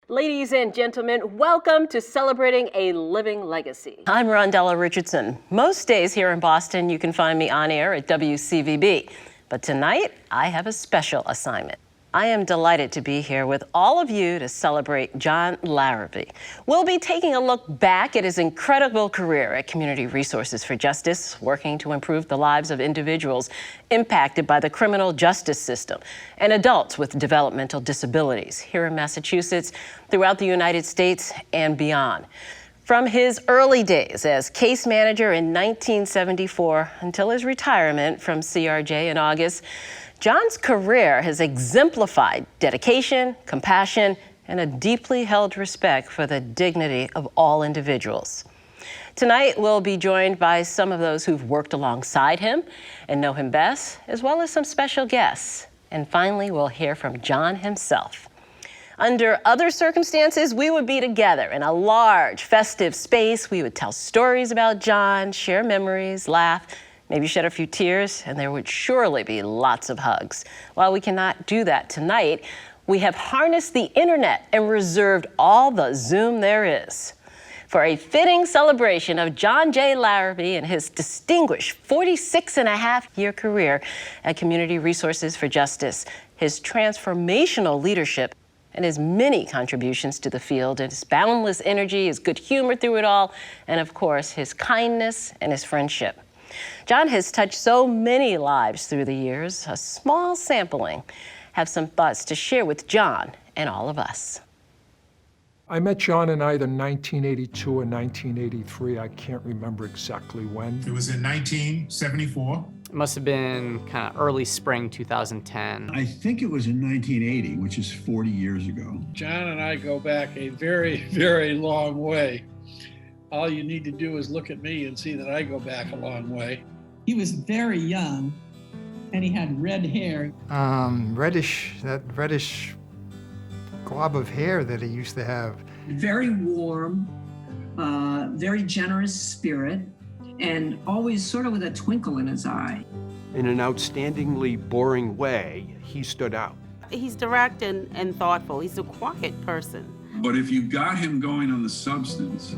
Ladies and gentlemen, welcome to Celebrating a Living Legacy. I'm Rondella Richardson. Most days here in Boston, you can find me on air at WCVB. But tonight, I have a special assignment. I am delighted to be here with all of you to celebrate John Larivee. We'll be taking a look back at his incredible career at Community Resources for Justice, working to improve the lives of individuals impacted by the criminal justice system and adults with developmental disabilities here in Massachusetts, throughout the United States, and beyond. From his early days as case manager in 1974 until his retirement from CRJ in August, John's career has exemplified dedication, compassion, and a deeply held respect for the dignity of all individuals. Tonight, we'll be joined by some of those who've worked alongside him and know him best, as well as some special guests. And finally, we'll hear from John himself. Under other circumstances, we would be together in a large, festive space. We would tell stories about John, share memories, laugh, maybe shed a few tears, and there would surely be lots of hugs. While we cannot do that tonight, we have harnessed the internet and reserved all the Zoom there is for a fitting celebration of John J. Larivee and his distinguished 46-and-a-half-year career at Community Resources for Justice, his transformational leadership, and his many contributions to the field, and his boundless energy, his good humor through it all, and of course, his kindness and his friendship. John has touched so many lives through the years. A small sampling have some thoughts to share with John and all of us. I met John in either 1982 or 1983. I can't remember exactly when. It was in 1974. It must have been kind of early spring 2010. I think it was in 1980, which is 40 years ago. John and I go back a very, very long way. All you need to do is look at me and see that I go back a long way. He was very young, and he had red hair. That reddish glob of hair that he used to have. Very warm, very generous spirit, and always sort of with a twinkle in his eye. In an outstandingly boring way, he stood out. He's direct and thoughtful. He's a quiet person. But if you got him going on the substance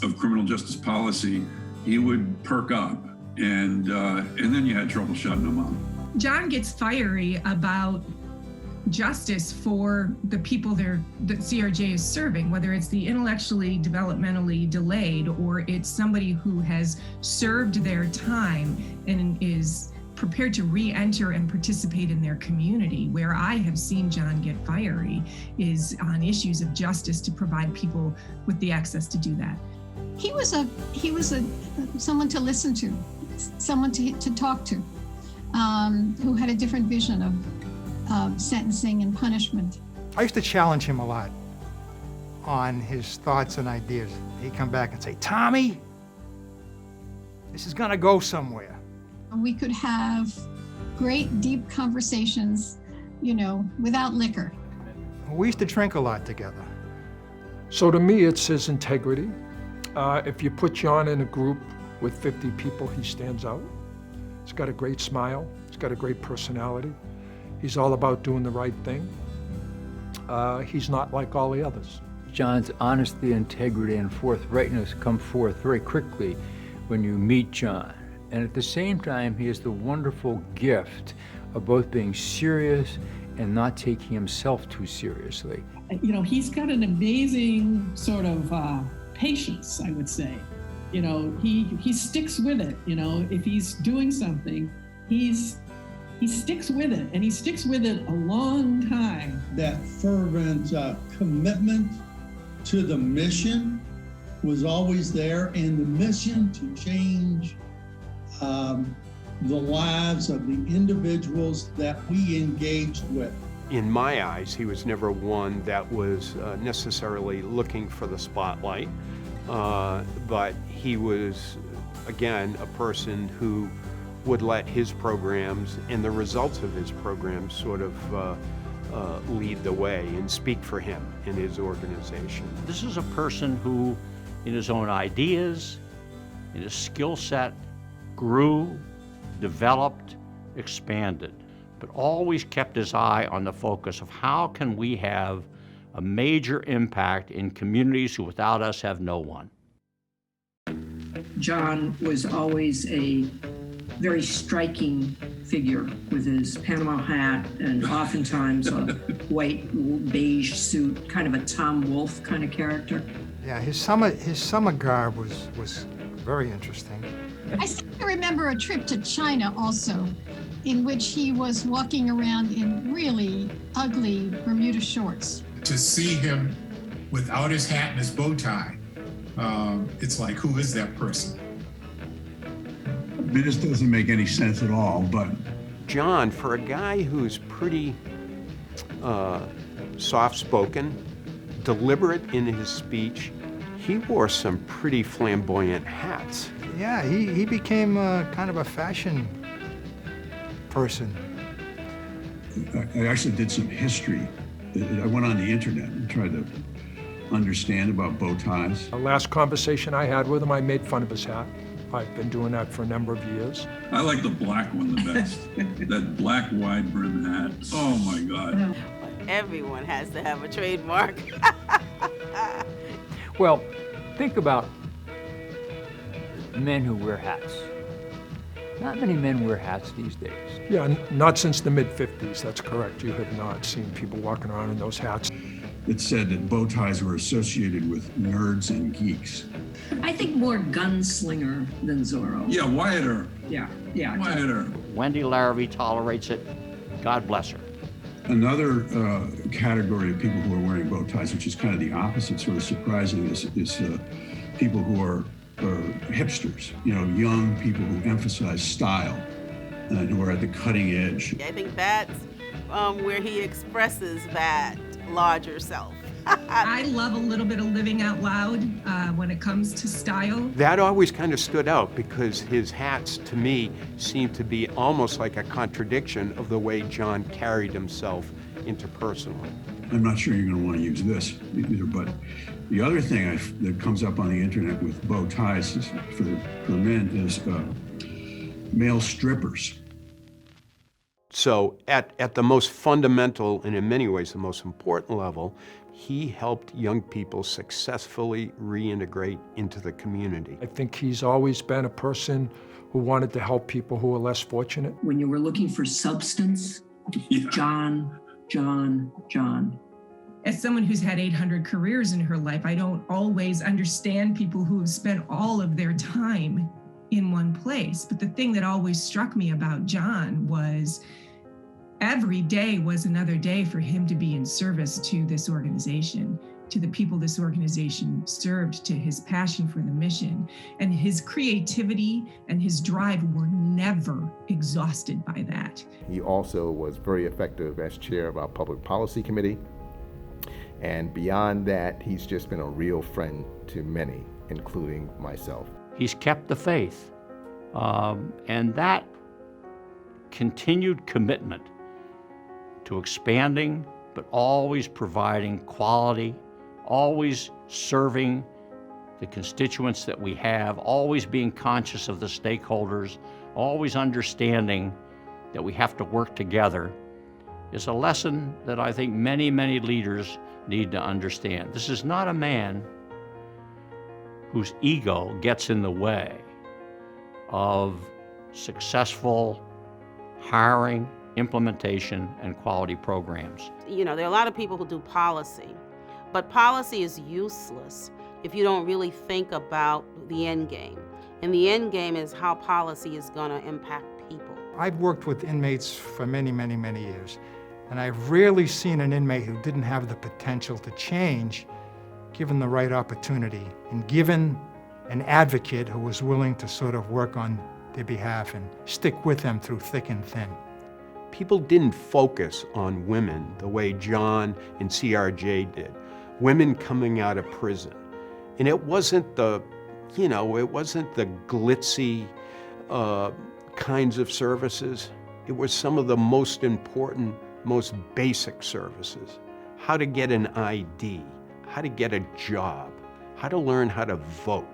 of criminal justice policy, he would perk up, and then you had trouble shutting him up. John gets fiery about justice for the people that CRJ is serving, whether it's the intellectually, developmentally delayed, or it's somebody who has served their time and is prepared to re-enter and participate in their community. Where I have seen John get fiery is on issues of justice to provide people with the access to do that. He was someone to listen to, someone to talk to, who had a different vision of sentencing and punishment. I used to challenge him a lot on his thoughts and ideas. He'd come back and say, "Tommy, this is gonna go somewhere." We could have great, deep conversations, without liquor. We used to drink a lot together. So to me, it's his integrity. If you put John in a group with 50 people, he stands out. He's got a great smile. He's got a great personality. He's all about doing the right thing. He's not like all the others. John's honesty, integrity, and forthrightness come forth very quickly when you meet John. And at the same time, he has the wonderful gift of both being serious and not taking himself too seriously. He's got an amazing sort of patience, I would say. He sticks with it. If he's doing something, he sticks with it, and he sticks with it a long time. That fervent commitment to the mission was always there, and the mission to change the lives of the individuals that we engaged with. In my eyes, he was never one that was necessarily looking for the spotlight, but he was, again, a person who would let his programs and the results of his programs sort of lead the way and speak for him and his organization. This is a person who, in his own ideas, in his skill set, grew, developed, expanded. but always kept his eye on the focus of how can we have a major impact in communities who without us have no one. John was always a very striking figure with his Panama hat and oftentimes a white beige suit, kind of a Tom Wolfe kind of character. Yeah, his summer garb was very interesting. I seem to remember a trip to China also, in which he was walking around in really ugly Bermuda shorts. To see him without his hat and his bow tie, it's like, who is that person? It just doesn't make any sense at all, but John, for a guy who's pretty soft-spoken, deliberate in his speech, he wore some pretty flamboyant hats. Yeah, he became kind of a fashion person. I actually did some history. I went on the internet and tried to understand about bow ties. The last conversation I had with him, I made fun of his hat. I've been doing that for a number of years. I like the black one the best. That black wide brim hat. Oh my God. Everyone has to have a trademark. Well, think about men who wear hats. Not many men wear hats these days. Yeah, not since the mid-50s, that's correct. You have not seen people walking around in those hats. It said that bow ties were associated with nerds and geeks. I think more gunslinger than Zorro. Yeah, Wyatt Earp. Yeah. Wyatt Earp. Wendy Larivee tolerates it. God bless her. Another category of people who are wearing bow ties, which is kind of the opposite, sort of surprising, is people who are hipsters. You know, young people who emphasize style and who are at the cutting edge. I think that's where he expresses that larger self. I love a little bit of living out loud when it comes to style. That always kind of stood out because his hats, to me, seemed to be almost like a contradiction of the way John carried himself interpersonally. I'm not sure you're going to want to use this either, but the other thing that comes up on the internet with bow ties for men is male strippers. So at the most fundamental and in many ways the most important level, he helped young people successfully reintegrate into the community. I think he's always been a person who wanted to help people who are less fortunate. When you were looking for substance, John. As someone who's had 800 careers in her life, I don't always understand people who have spent all of their time in one place. But the thing that always struck me about John was every day was another day for him to be in service to this organization, to the people this organization served, to his passion for the mission. And his creativity and his drive were never exhausted by that. He also was very effective as chair of our Public Policy Committee. And beyond that, he's just been a real friend to many, including myself. He's kept the faith. And that continued commitment to expanding, but always providing quality, always serving the constituents that we have, always being conscious of the stakeholders, always understanding that we have to work together, is a lesson that I think many, many leaders need to understand. This is not a man whose ego gets in the way of successful hiring, implementation, and quality programs. You know, there are a lot of people who do policy, but policy is useless if you don't really think about the end game. And the end game is how policy is going to impact people. I've worked with inmates for many, many, many years, and I've rarely seen an inmate who didn't have the potential to change given the right opportunity and given an advocate who was willing to sort of work on their behalf and stick with them through thick and thin. People didn't focus on women the way John and CRJ did. Women coming out of prison. And it wasn't the, it wasn't the glitzy kinds of services. It was some of the most important, most basic services. How to get an ID, how to get a job, how to learn how to vote.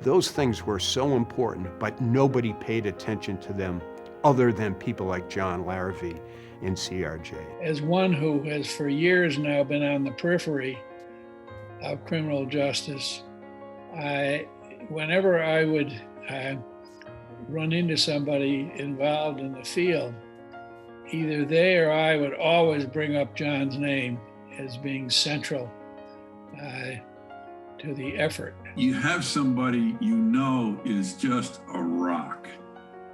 Those things were so important, but nobody paid attention to them other than people like John Larivee in CRJ. As one who has for years now been on the periphery of criminal justice, whenever I would run into somebody involved in the field, either they or I would always bring up John's name as being central to the effort. You have somebody you know is just a rock,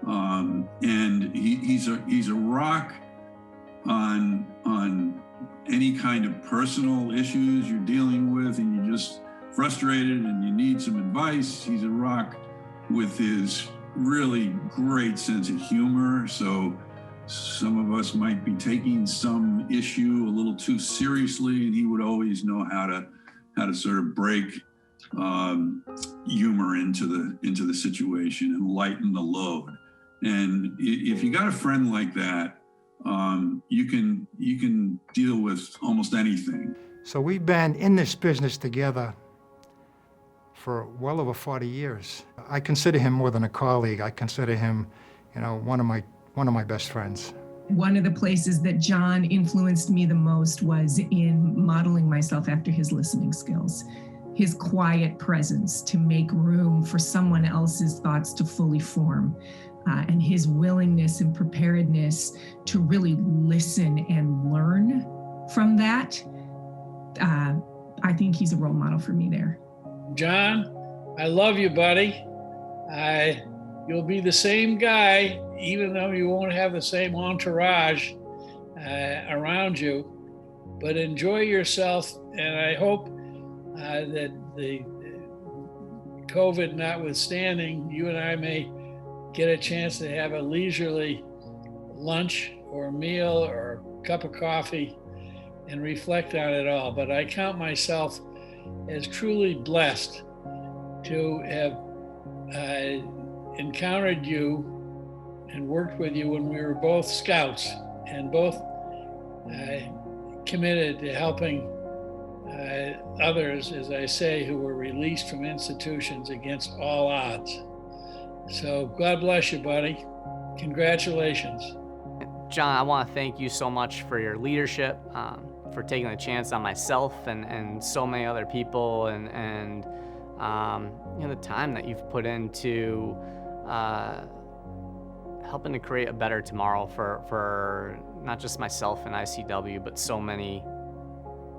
and he's a rock on any kind of personal issues you're dealing with, and you're just frustrated and you need some advice. He's a rock with his really great sense of humor. So some of us might be taking some issue a little too seriously, and he would always know how to sort of break humor into the situation and lighten the load. And if you got a friend like that, you can deal with almost anything. So we've been in this business together for well over 40 years. I consider him more than a colleague. I consider him, one of my best friends. One of the places that John influenced me the most was in modeling myself after his listening skills, his quiet presence to make room for someone else's thoughts to fully form, and his willingness and preparedness to really listen and learn from that. I think he's a role model for me there. John, I love you, buddy. You'll be the same guy, even though you won't have the same entourage around you, but enjoy yourself. And I hope that the COVID notwithstanding, you and I may get a chance to have a leisurely lunch or a meal or a cup of coffee and reflect on it all. But I count myself as truly blessed to have encountered you and worked with you when we were both scouts and both committed to helping others, as I say, who were released from institutions against all odds. So God bless you, buddy. Congratulations. John, I want to thank you so much for your leadership, for taking a chance on myself and so many other people, and the time that you've put into helping to create a better tomorrow for not just myself and ICW, but so many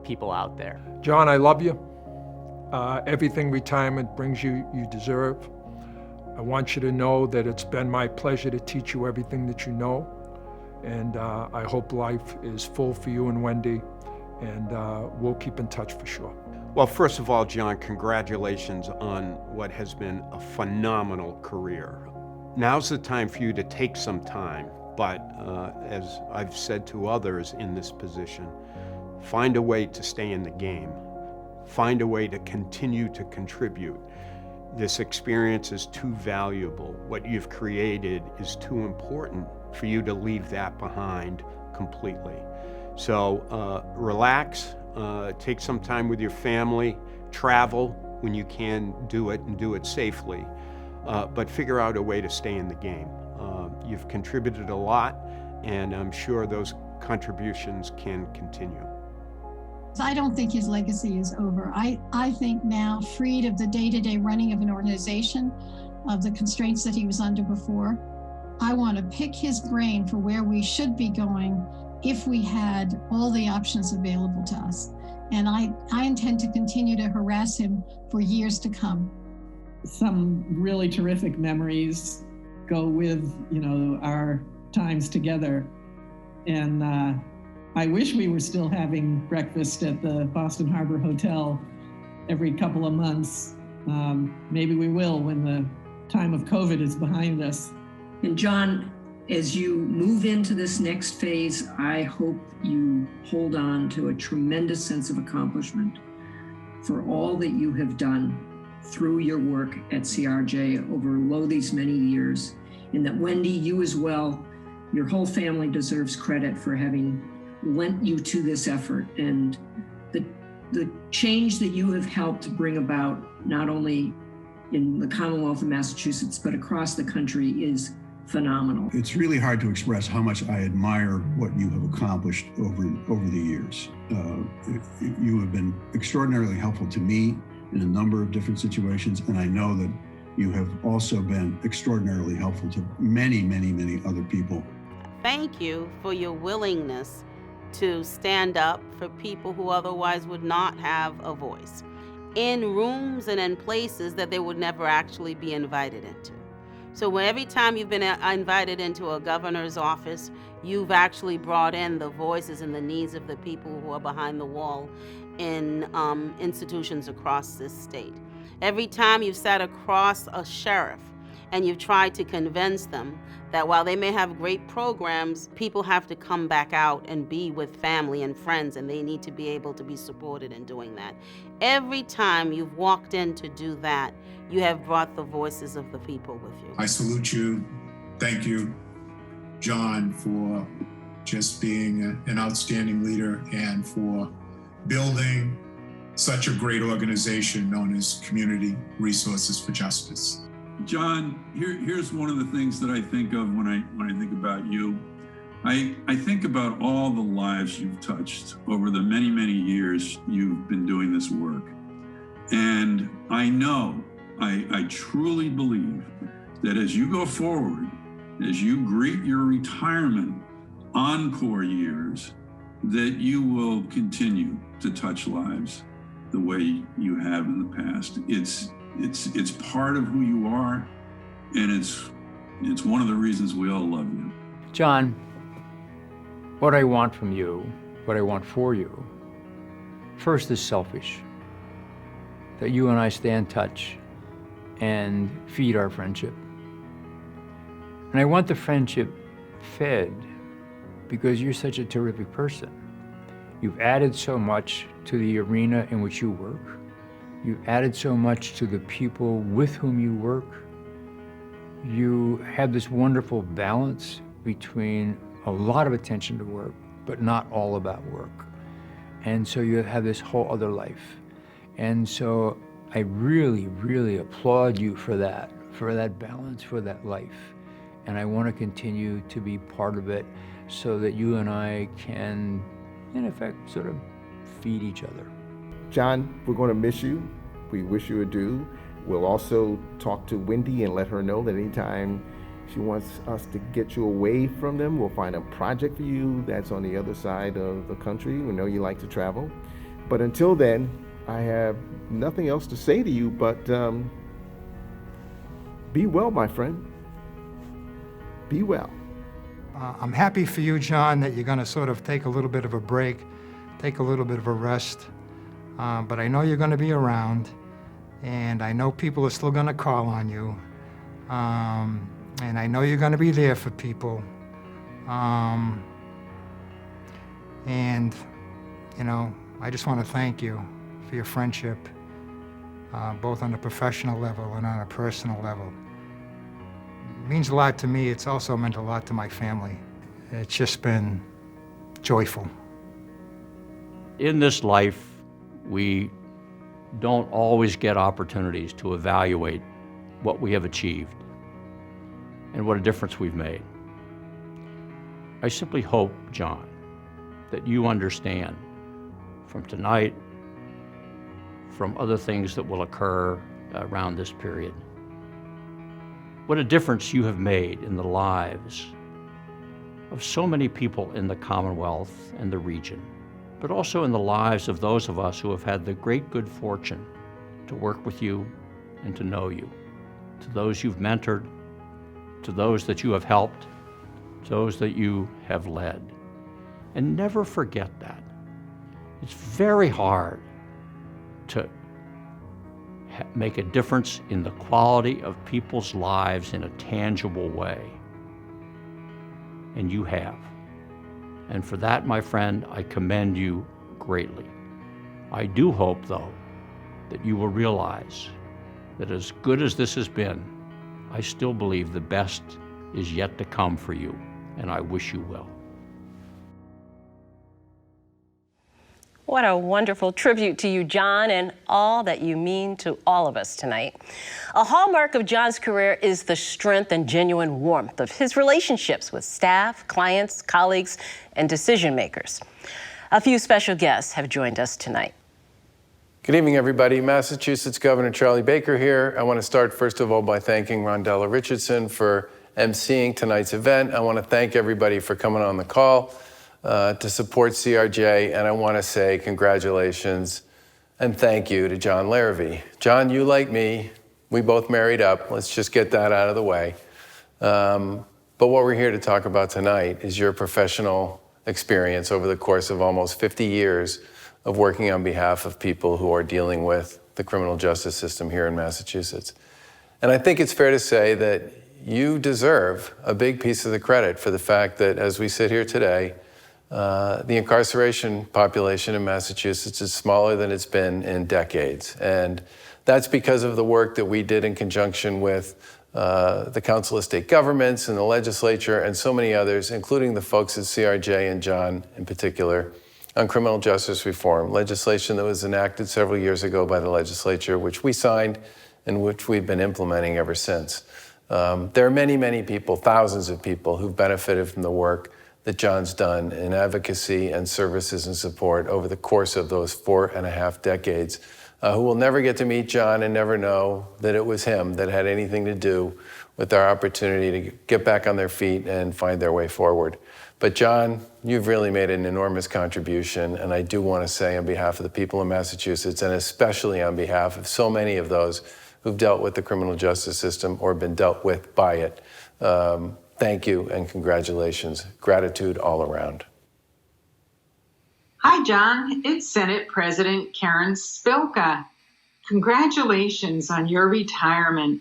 people out there. John, I love you. Everything retirement brings you, you deserve. I want you to know that it's been my pleasure to teach you everything that you know. And I hope life is full for you and Wendy, and we'll keep in touch for sure. Well, first of all, John, congratulations on what has been a phenomenal career. Now's the time for you to take some time, but as I've said to others in this position, find a way to stay in the game. Find a way to continue to contribute. This experience is too valuable. What you've created is too important for you to leave that behind completely. So relax, take some time with your family, travel when you can do it and do it safely, but figure out a way to stay in the game. You've contributed a lot, and I'm sure those contributions can continue. I don't think his legacy is over. I think now, freed of the day-to-day running of an organization, of the constraints that he was under before, I want to pick his brain for where we should be going if we had all the options available to us. And I intend to continue to harass him for years to come. Some really terrific memories go with, our times together. And I wish we were still having breakfast at the Boston Harbor Hotel every couple of months. Maybe we will when the time of COVID is behind us. And John, as you move into this next phase, I hope you hold on to a tremendous sense of accomplishment for all that you have done through your work at CRJ over these many years. And that Wendy, you as well, your whole family deserves credit for having lent you to this effort. And the change that you have helped bring about, not only in the Commonwealth of Massachusetts, but across the country, is phenomenal. It's really hard to express how much I admire what you have accomplished over the years. You have been extraordinarily helpful to me in a number of different situations, and I know that you have also been extraordinarily helpful to many, many, many other people. Thank you for your willingness to stand up for people who otherwise would not have a voice in rooms and in places that they would never actually be invited into. So every time you've been invited into a governor's office, you've actually brought in the voices and the needs of the people who are behind the wall in institutions across this state. Every time you've sat across a sheriff and you've tried to convince them that while they may have great programs, people have to come back out and be with family and friends, and they need to be able to be supported in doing that. Every time you've walked in to do that, you have brought the voices of the people with you. I salute you. Thank you, John, for just being an outstanding leader and for building such a great organization known as Community Resources for Justice. John, here's one of the things that I think of when I think about you. I think about all the lives you've touched over the many, many years you've been doing this work. And I know, I truly believe that as you go forward, as you greet your retirement encore years, that you will continue to touch lives the way you have in the past. It's part of who you are, and it's one of the reasons we all love you. John, what I want from you, what I want for you, first is selfish. That you and I stay in touch and feed our friendship. And I want the friendship fed because you're such a terrific person. You've added so much to the arena in which you work. You've added so much to the people with whom you work. You have this wonderful balance between a lot of attention to work, but not all about work. And so you have this whole other life. And so I really, really applaud you for that balance, for that life. And I want to continue to be part of it so that you and I can, in effect, sort of feed each other. John, we're going to miss you. We wish you adieu. We'll also talk to Wendy and let her know that anytime she wants us to get you away from them, we'll find a project for you that's on the other side of the country. We know you like to travel. But until then, I have nothing else to say to you, but be well, my friend. Be well. I'm happy for you, John, that you're going to sort of take a little bit of a break, take a little bit of a rest. But I know you're going to be around, and I know people are still going to call on you. And I know you're going to be there for people. And, you know, I just want to thank you for your friendship, both on a professional level and on a personal level. It means a lot to me. It's also meant a lot to my family. It's just been joyful. In this life, we don't always get opportunities to evaluate what we have achieved and what a difference we've made. I simply hope, John, that you understand from tonight, from other things that will occur around this period, what a difference you have made in the lives of so many people in the Commonwealth and the region, but also in the lives of those of us who have had the great good fortune to work with you and to know you, to those you've mentored, to those that you have helped, to those that you have led. And never forget that. It's very hard to make a difference in the quality of people's lives in a tangible way. And you have. And for that, my friend, I commend you greatly. I do hope, though, that you will realize that as good as this has been, I still believe the best is yet to come for you, and I wish you well. What a wonderful tribute to you, John, and all that you mean to all of us tonight. A hallmark of John's career is the strength and genuine warmth of his relationships with staff, clients, colleagues, and decision makers. A few special guests have joined us tonight. Good evening, everybody. Massachusetts Governor Charlie Baker here. I want to start, first of all, by thanking Rondella Richardson for emceeing tonight's event. I want to thank everybody for coming on the call to support CRJ, and I want to say congratulations and thank you to John Larivee. John, you like me, we both married up. Let's just get that out of the way. But what we're here to talk about tonight is your professional experience over the course of almost 50 years of working on behalf of people who are dealing with the criminal justice system here in Massachusetts. And I think it's fair to say that you deserve a big piece of the credit for the fact that as we sit here today, the incarceration population in Massachusetts is smaller than it's been in decades. And that's because of the work that we did in conjunction with the Council of State Governments and the legislature and so many others, including the folks at CRJ and John in particular, on criminal justice reform, legislation that was enacted several years ago by the legislature, which we signed and which we've been implementing ever since. There are many, many people, thousands of people who've benefited from the work that John's done in advocacy and services and support over the course of those 4.5 decades, who will never get to meet John and never know that it was him that had anything to do with our opportunity to get back on their feet and find their way forward. But John, you've really made an enormous contribution, and I do want to say on behalf of the people of Massachusetts, and especially on behalf of so many of those who've dealt with the criminal justice system or been dealt with by it, thank you and congratulations. Gratitude all around. Hi, John. It's Senate President Karen Spilka. Congratulations on your retirement.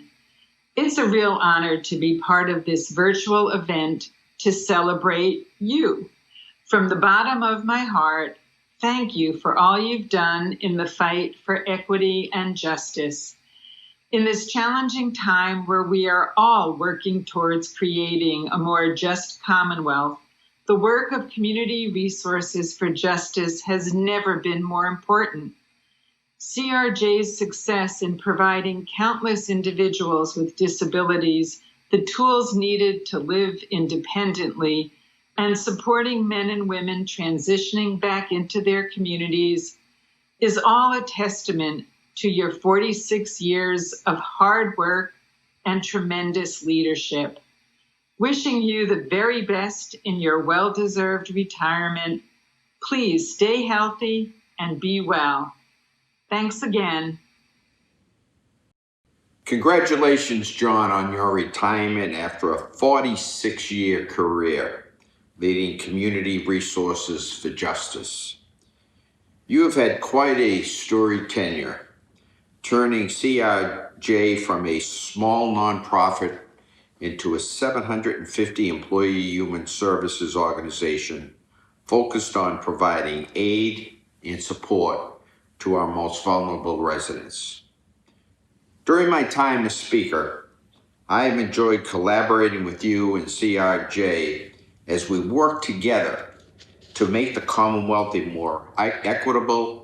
It's a real honor to be part of this virtual event to celebrate you. From the bottom of my heart, thank you for all you've done in the fight for equity and justice. In this challenging time where we are all working towards creating a more just Commonwealth, the work of Community Resources for Justice has never been more important. CRJ's success in providing countless individuals with disabilities the tools needed to live independently and supporting men and women transitioning back into their communities is all a testament to your 46 years of hard work and tremendous leadership. Wishing you the very best in your well-deserved retirement. Please stay healthy and be well. Thanks again. Congratulations, John, on your retirement after a 46-year career leading Community Resources for Justice. You have had quite a storied tenure, turning CRJ from a small nonprofit into a 750-employee human services organization focused on providing aid and support to our most vulnerable residents. During my time as Speaker, I have enjoyed collaborating with you and CRJ as we work together to make the Commonwealth a more equitable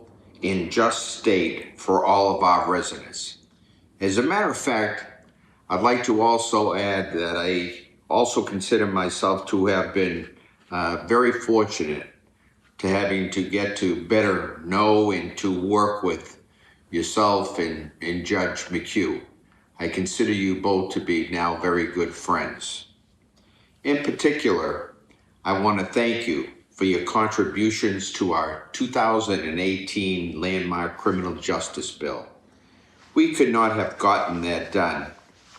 and just state for all of our residents. As a matter of fact, I'd like to also add that I also consider myself to have been very fortunate to having to get to better know and to work with yourself and Judge McHugh. I consider you both to be now very good friends. In particular, I want to thank you for your contributions to our 2018 landmark criminal justice bill. We could not have gotten that done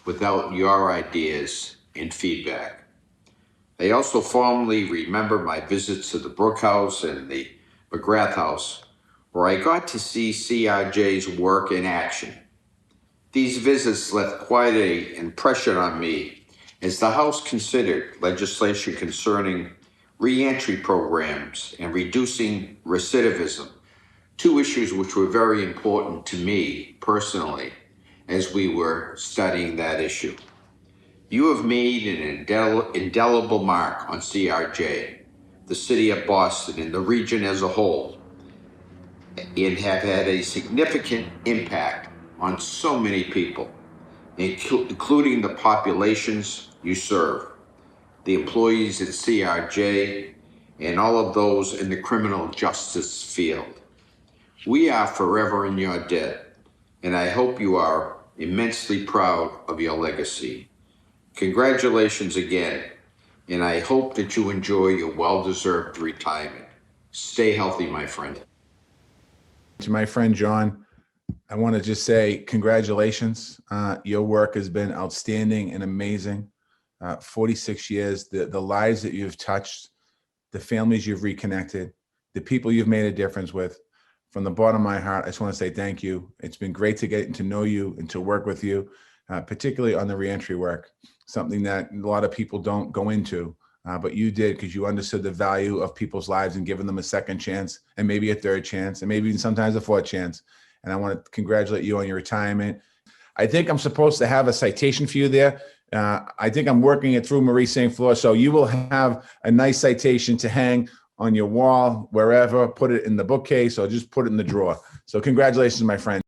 without your ideas and feedback. I also fondly remember my visits to the Brook House and the McGrath House, where I got to see CRJ's work in action. These visits left quite an impression on me as the House considered legislation concerning reentry programs and reducing recidivism, two issues which were very important to me personally as we were studying that issue. You have made an indelible mark on CRJ, the city of Boston, and the region as a whole. and have had a significant impact on so many people, including the populations you serve, the employees at CRJ, and all of those in the criminal justice field. We are forever in your debt, and I hope you are immensely proud of your legacy. Congratulations again, and I hope that you enjoy your well-deserved retirement. Stay healthy, my friend. To my friend John, I want to just say congratulations. Your work has been outstanding and amazing. 46 years, the lives that you've touched, the families you've reconnected, the people you've made a difference with. From the bottom of my heart, I just want to say thank you. It's been great to get to know you and to work with you, particularly on the reentry work, something that a lot of people don't go into. But you did, because you understood the value of people's lives and giving them a second chance and maybe a third chance and maybe even sometimes a fourth chance. And I want to congratulate you on your retirement. I think I'm supposed to have a citation for you there. I think I'm working it through Marie St. Fleur. So you will have a nice citation to hang on your wall, wherever, put it in the bookcase or just put it in the drawer. So congratulations, my friend.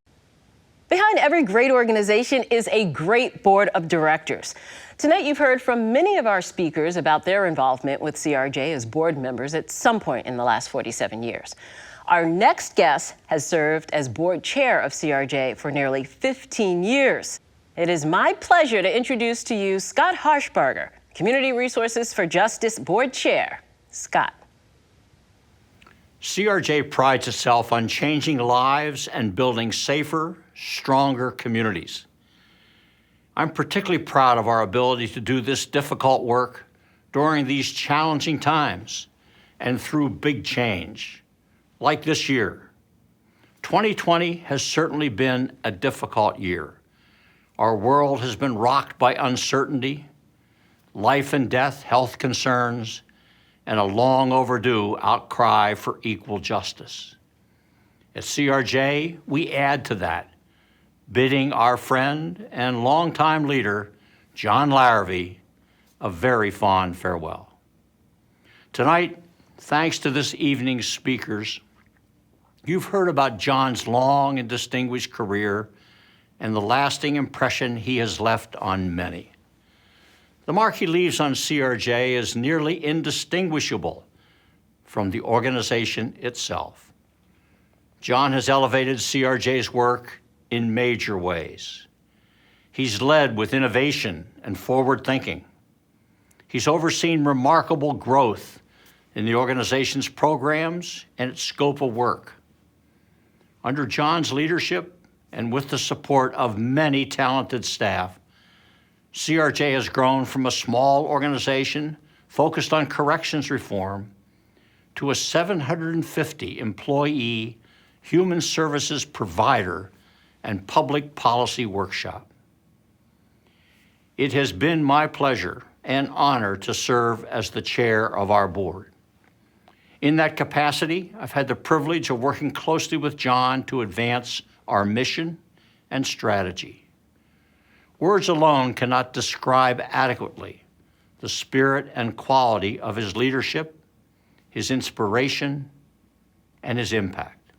Behind every great organization is a great board of directors. Tonight, you've heard from many of our speakers about their involvement with CRJ as board members at some point in the last 47 years. Our next guest has served as board chair of CRJ for nearly 15 years. It is my pleasure to introduce to you Scott Harshbarger, Community Resources for Justice Board Chair. Scott. CRJ prides itself on changing lives and building safer, stronger communities. I'm particularly proud of our ability to do this difficult work during these challenging times and through big change, like this year. 2020 has certainly been a difficult year. Our world has been rocked by uncertainty, life and death health concerns, and a long overdue outcry for equal justice. At CRJ, we add to that, bidding our friend and longtime leader, John Larivee, a very fond farewell. Tonight, thanks to this evening's speakers, you've heard about John's long and distinguished career and the lasting impression he has left on many. The mark he leaves on CRJ is nearly indistinguishable from the organization itself. John has elevated CRJ's work in major ways. He's led with innovation and forward thinking. He's overseen remarkable growth in the organization's programs and its scope of work. Under John's leadership and with the support of many talented staff, CRJ has grown from a small organization focused on corrections reform to a 750 employee human services provider and public policy workshop. It has been my pleasure and honor to serve as the chair of our board. In that capacity, I've had the privilege of working closely with John to advance our mission and strategy. Words alone cannot describe adequately the spirit and quality of his leadership, his inspiration, and his impact.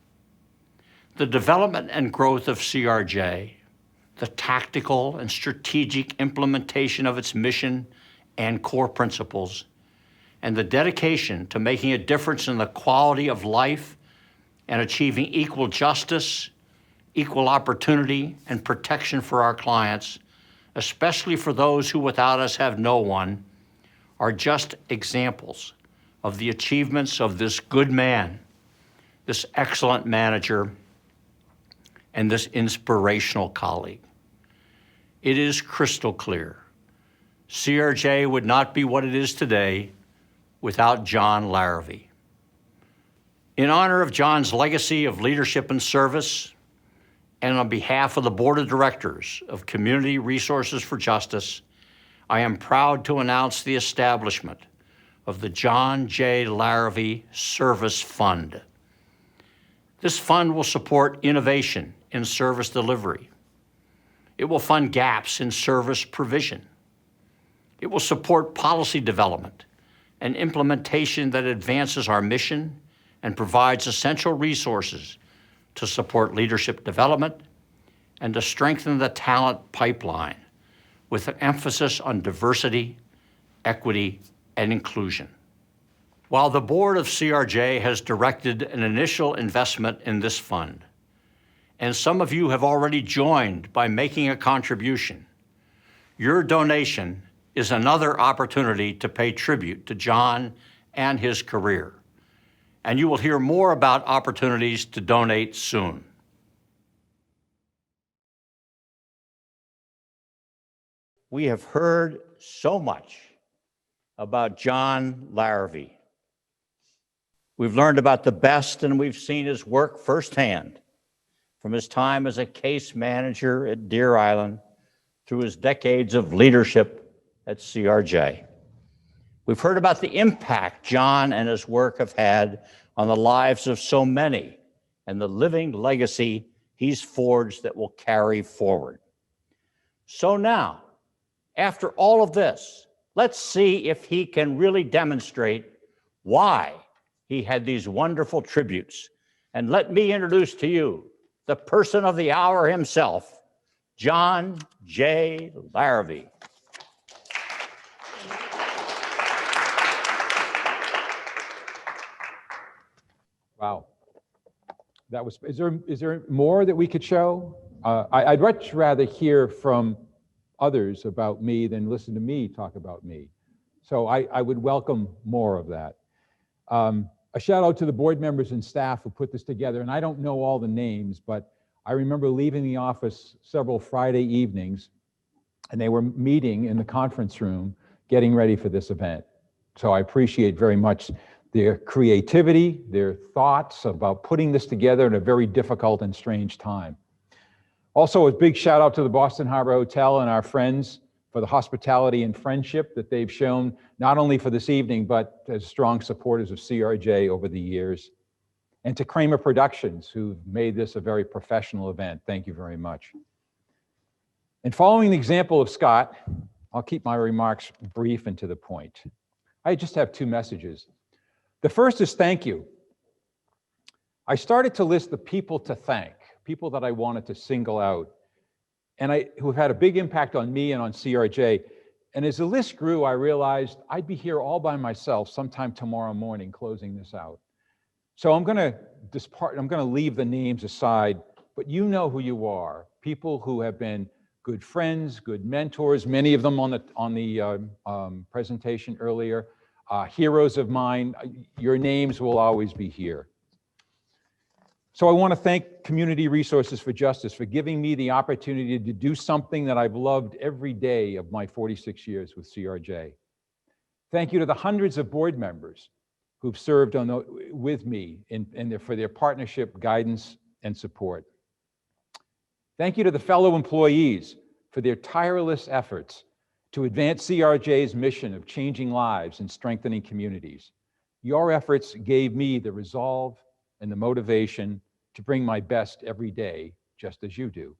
The development and growth of CRJ, the tactical and strategic implementation of its mission and core principles, and the dedication to making a difference in the quality of life and achieving equal justice, equal opportunity, and protection for our clients, especially for those who without us have no one, are just examples of the achievements of this good man, this excellent manager, and this inspirational colleague. It is crystal clear. CRJ would not be what it is today without John Larivee. In honor of John's legacy of leadership and service, and on behalf of the Board of Directors of Community Resources for Justice, I am proud to announce the establishment of the John J. Larivee Service Fund. This fund will support innovation in service delivery. It will fund gaps in service provision. It will support policy development and implementation that advances our mission and provides essential resources to support leadership development and to strengthen the talent pipeline with an emphasis on diversity, equity, and inclusion. While the board of CRJ has directed an initial investment in this fund, and some of you have already joined by making a contribution, your donation is another opportunity to pay tribute to John and his career. And you will hear more about opportunities to donate soon. We have heard so much about John Larivee. We've learned about the best and we've seen his work firsthand, from his time as a case manager at Deer Island through his decades of leadership at CRJ. We've heard about the impact John and his work have had on the lives of so many and the living legacy he's forged that will carry forward. So now, after all of this, let's see if he can really demonstrate why he had these wonderful tributes. And let me introduce to you the person of the hour himself, John J. Larivee. Wow. That was, is there more that we could show? I'd much rather hear from others about me than listen to me talk about me. So I would welcome more of that. A shout out to the board members and staff who put this together. And I don't know all the names, but I remember leaving the office several Friday evenings and they were meeting in the conference room, getting ready for this event. So I appreciate very much their creativity, their thoughts about putting this together in a very difficult and strange time. Also, a big shout out to the Boston Harbor Hotel and our friends for the hospitality and friendship that they've shown, not only for this evening, but as strong supporters of CRJ over the years. And to Kramer Productions, who've made this a very professional event. Thank you very much. And following the example of Scott, I'll keep my remarks brief and to the point. I just have two messages. The first is thank you. I started to list the people to thank, people that I wanted to single out, and who've had a big impact on me and on CRJ. And as the list grew, I realized I'd be here all by myself sometime tomorrow morning closing this out. So I'm gonna leave the names aside, but you know who you are. People who have been good friends, good mentors, many of them on the presentation earlier, heroes of mine. Your names will always be here. So I want to thank Community Resources for Justice for giving me the opportunity to do something that I've loved every day of my 46 years with CRJ. Thank you to the hundreds of board members who've served with me for their partnership, guidance, and support. Thank you to the fellow employees for their tireless efforts to advance CRJ's mission of changing lives and strengthening communities. Your efforts gave me the resolve and the motivation to bring my best every day, just as you do.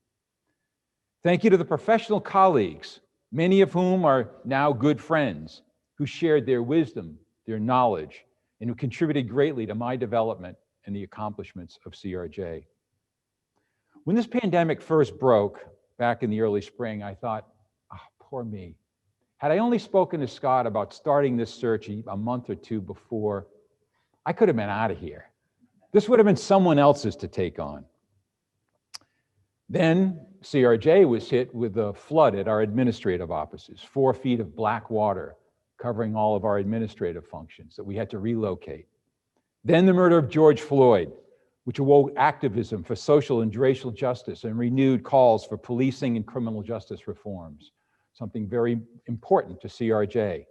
Thank you to the professional colleagues, many of whom are now good friends, who shared their wisdom, their knowledge, and who contributed greatly to my development and the accomplishments of CRJ. When this pandemic first broke back in the early spring, I thought, oh, poor me. Had I only spoken to Scott about starting this search a month or two before, I could have been out of here. This would have been someone else's to take on. Then CRJ was hit with a flood at our administrative offices, 4 feet of black water covering all of our administrative functions that we had to relocate. Then the murder of George Floyd, which awoke activism for social and racial justice and renewed calls for policing and criminal justice reforms, something very important to CRJ.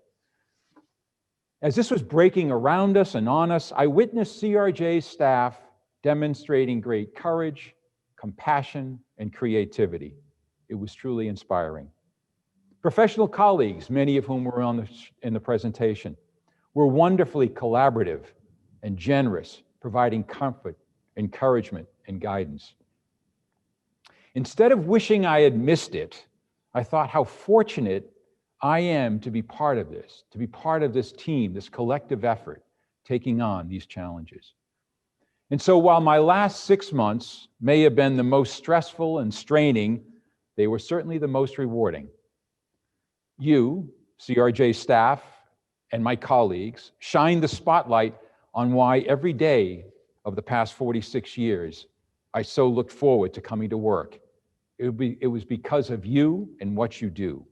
As this was breaking around us and on us, I witnessed CRJ's staff demonstrating great courage, compassion, and creativity. It was truly inspiring. Professional colleagues, many of whom were in the presentation, were wonderfully collaborative and generous, providing comfort, encouragement, and guidance. Instead of wishing I had missed it, I thought how fortunate I am to be part of this team, this collective effort, taking on these challenges. And so while my last 6 months may have been the most stressful and straining, they were certainly the most rewarding. You, CRJ staff, and my colleagues shined the spotlight on why every day of the past 46 years, I so looked forward to coming to work. It was because of you and what you do.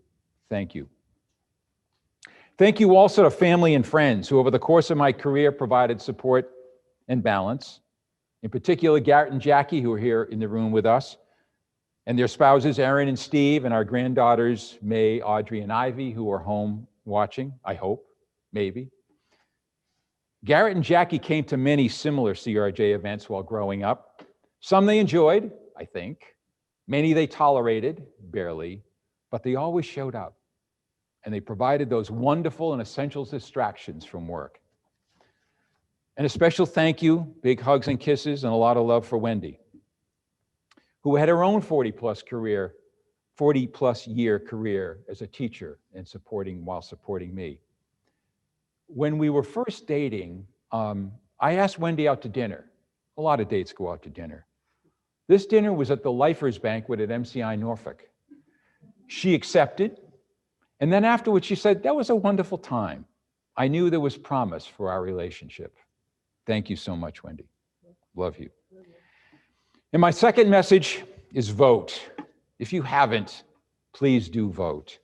Thank you. Thank you also to family and friends who over the course of my career provided support and balance. In particular, Garrett and Jackie, who are here in the room with us, and their spouses, Erin and Steve, and our granddaughters, May, Audrey, and Ivy, who are home watching, I hope, maybe. Garrett and Jackie came to many similar CRJ events while growing up. Some they enjoyed, I think. Many they tolerated, barely, but they always showed up. And they provided those wonderful and essential distractions from work. And a special thank you, big hugs and kisses, and a lot of love for Wendy, who had her own 40-plus year career as a teacher and while supporting me. When we were first dating, I asked Wendy out to dinner. A lot of dates go out to dinner. This dinner was at the Lifers Banquet at MCI Norfolk. She accepted, and then afterwards she said, "That was a wonderful time. I knew there was promise for our relationship." Thank you so much, Wendy. Love you. And my second message is vote. If you haven't, please do vote.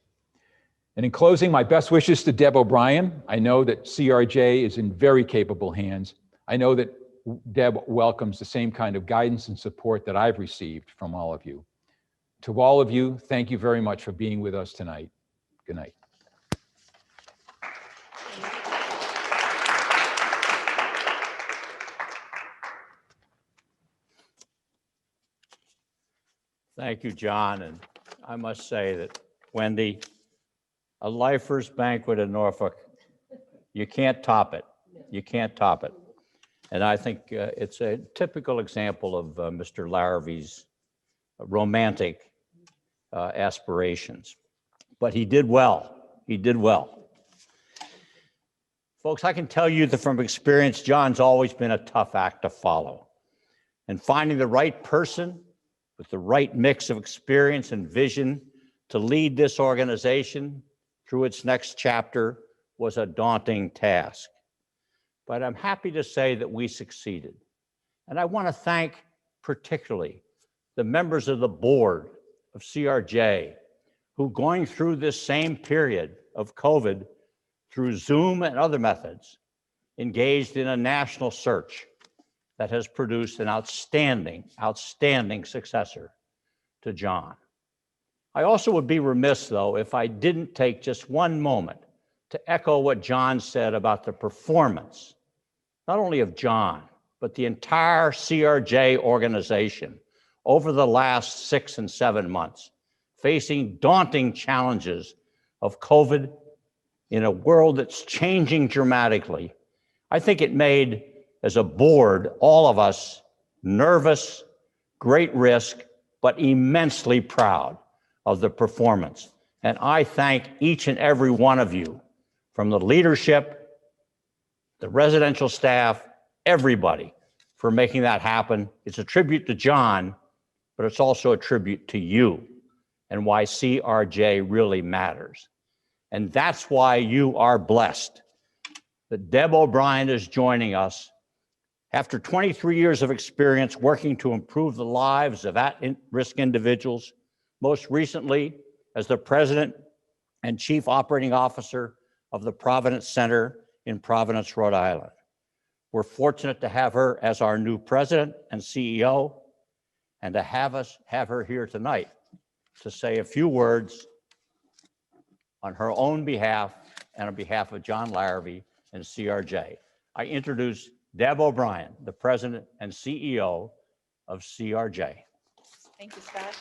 And in closing, my best wishes to Deb O'Brien. I know that CRJ is in very capable hands. I know that Deb welcomes the same kind of guidance and support that I've received from all of you. To all of you, thank you very much for being with us tonight. Good night. Thank you, John. And I must say that, Wendy, a Lifers Banquet in Norfolk, you can't top it. You can't top it. And I think it's a typical example of Mr. Larivee's romantic aspirations. But he did well. He did well. Folks, I can tell you that from experience, John's always been a tough act to follow. And finding the right person with the right mix of experience and vision to lead this organization through its next chapter was a daunting task. But I'm happy to say that we succeeded. And I want to thank particularly the members of the board of CRJ who, going through this same period of COVID through Zoom and other methods, engaged in a national search that has produced an outstanding successor to John. I also would be remiss, though, if I didn't take just one moment to echo what John said about the performance, not only of John, but the entire CRJ organization over the last 6 and 7 months, facing daunting challenges of COVID in a world that's changing dramatically. I think it made, as a board, all of us nervous, great risk, but immensely proud of the performance. And I thank each and every one of you, from the leadership, the residential staff, everybody, for making that happen. It's a tribute to John, but it's also a tribute to you and why CRJ really matters. And that's why you are blessed that Deb O'Brien is joining us after 23 years of experience working to improve the lives of at-risk individuals, most recently as the president and chief operating officer of the Providence Center in Providence, Rhode Island. We're fortunate to have her as our new president and CEO, and to have her here tonight to say a few words on her own behalf and on behalf of John Larivee and CRJ. I introduce Deb O'Brien, the president and CEO of CRJ. Thank you, Scott.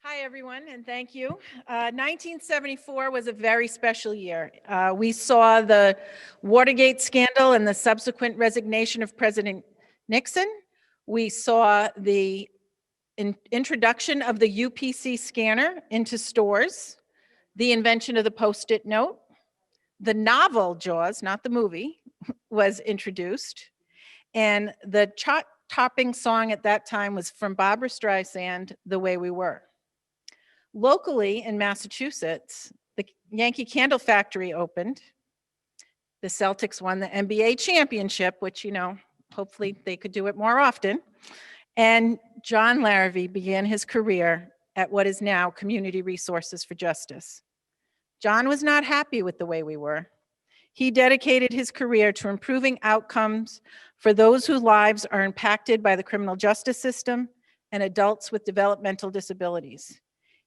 Hi, everyone, and thank you. 1974 was a very special year. We saw the Watergate scandal and the subsequent resignation of President Nixon. We saw the introduction of the UPC scanner into stores, the invention of the Post-it note, The novel Jaws, not the movie, was introduced. And the chart-topping song at that time was from Barbra Streisand, The Way We Were. Locally in Massachusetts, the Yankee Candle Factory opened. The Celtics won the NBA championship, which, you know, hopefully they could do it more often. And John Larivee began his career at what is now Community Resources for Justice. John was not happy with the way we were. He dedicated his career to improving outcomes for those whose lives are impacted by the criminal justice system and adults with developmental disabilities.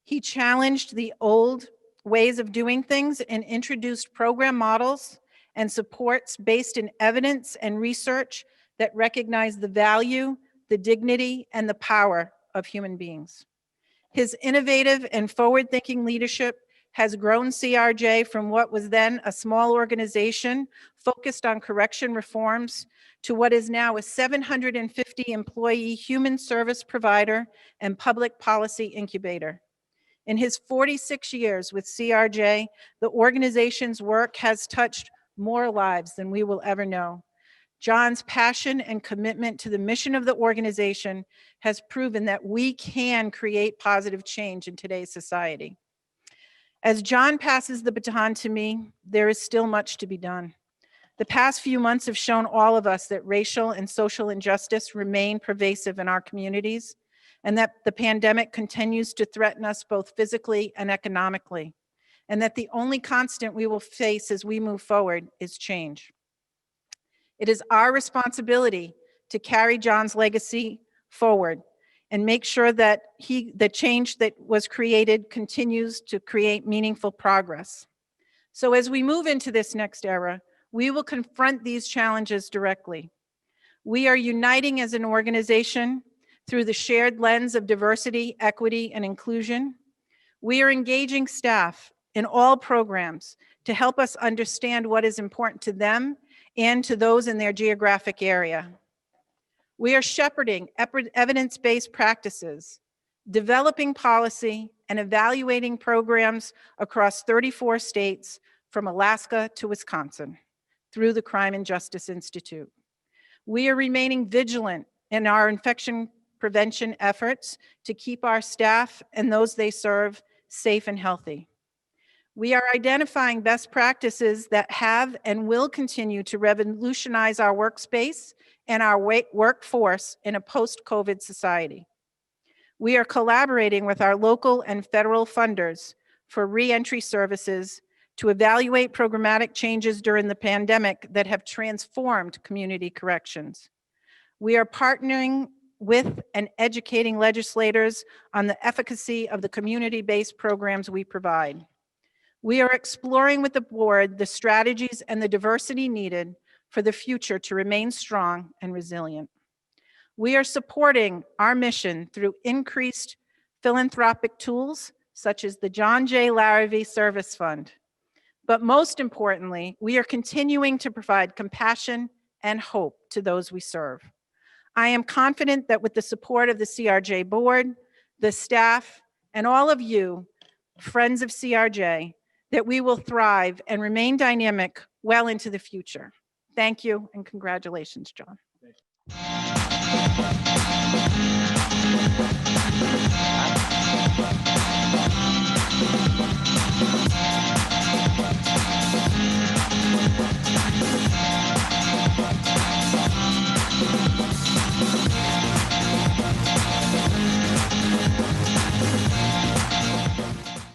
He challenged the old ways of doing things and introduced program models and supports based in evidence and research that recognize the value, the dignity, and the power of human beings. His innovative and forward-thinking leadership has grown CRJ from what was then a small organization focused on correction reforms to what is now a 750 employee human service provider and public policy incubator. In his 46 years with CRJ, the organization's work has touched more lives than we will ever know. John's passion and commitment to the mission of the organization has proven that we can create positive change in today's society. As John passes the baton to me, there is still much to be done. The past few months have shown all of us that racial and social injustice remain pervasive in our communities, and that the pandemic continues to threaten us both physically and economically, and that the only constant we will face as we move forward is change. It is our responsibility to carry John's legacy forward and make sure that the change that was created continues to create meaningful progress. So as we move into this next era, we will confront these challenges directly. We are uniting as an organization through the shared lens of diversity, equity, and inclusion. We are engaging staff in all programs to help us understand what is important to them and to those in their geographic area. We are shepherding evidence-based practices, developing policy, and evaluating programs across 34 states from Alaska to Wisconsin through the Crime and Justice Institute. We are remaining vigilant in our infection prevention efforts to keep our staff and those they serve safe and healthy. We are identifying best practices that have and will continue to revolutionize our workspace and our workforce in a post-COVID society. We are collaborating with our local and federal funders for reentry services to evaluate programmatic changes during the pandemic that have transformed community corrections. We are partnering with and educating legislators on the efficacy of the community-based programs we provide. We are exploring with the board the strategies and the diversity needed for the future to remain strong and resilient. We are supporting our mission through increased philanthropic tools, such as the John J. Larivee Service Fund. But most importantly, we are continuing to provide compassion and hope to those we serve. I am confident that with the support of the CRJ board, the staff, and all of you, friends of CRJ, that we will thrive and remain dynamic well into the future. Thank you and congratulations, John.